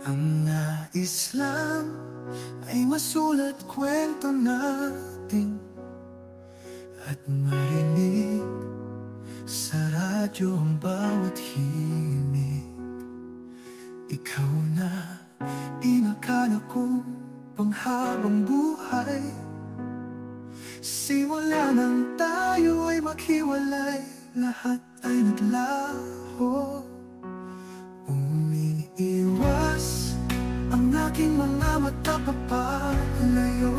Ang nais lang ay masulat kwento natin at marinig sa radyo ang bawat himig. Ikaw na inakala kong panghabang buhay, simula nang tayo ay maghiwalay, lahat ay naglaho. Umiiwas ang aking mga mata papalayo.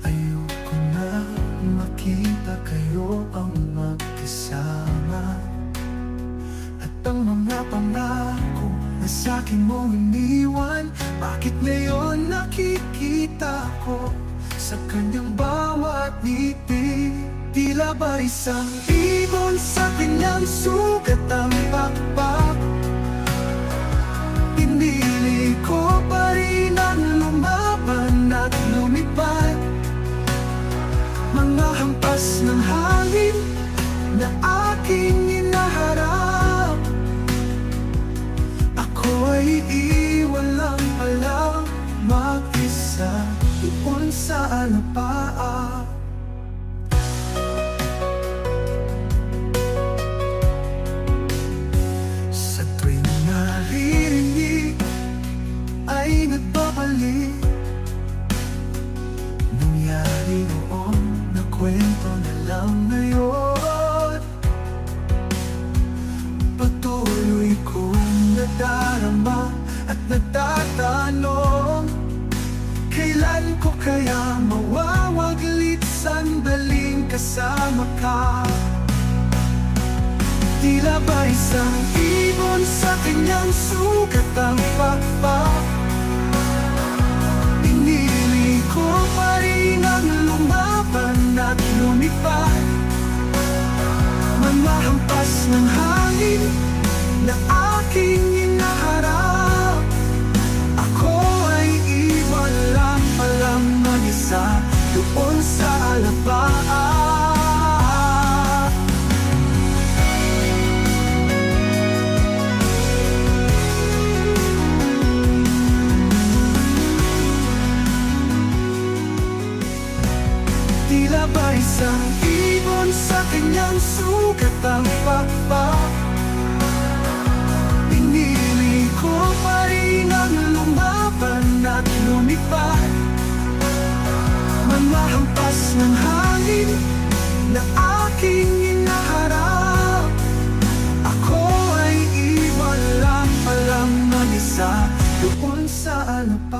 Ayoko na makita kayo ang magkasama, at ang mga pangako na sa'kin mo iniwan, bakit ngayon nakikita ko sa kanyang bawat ngiti? Tila ba isang ibon sa kanyang sugat ang pakpak? Pinili ko pa rin ang lumaban at lumipad, mga hampas ng hangin na aking inaharap. Ako ay iwan lang palang mag-isa doon sa alapaap. Sa tuwing naririnig ay nagbabalik nangyari noon na kwento na lang ngayon. Patuloy kong nadarama at nagtatanong, kailan ko kaya mawawaglit sandaling kasama ka? Tila ba isang ibon sa kanyang sugat ang pakpak? Pinili ko pa rin ang lumaban at lumipad, mga hampas ng hangin na aking inaharap. Ako ay iwan lang palang mag-isa doon sa alapaap. Tila ba isang ibon sa kanyang sugat ang pakpak? Pinili ko pa rin ang lumaban at lumipad, mga hampas ng hangin na aking inaharap. Ako ay iwan lang palang mag-isa doon sa alapaap.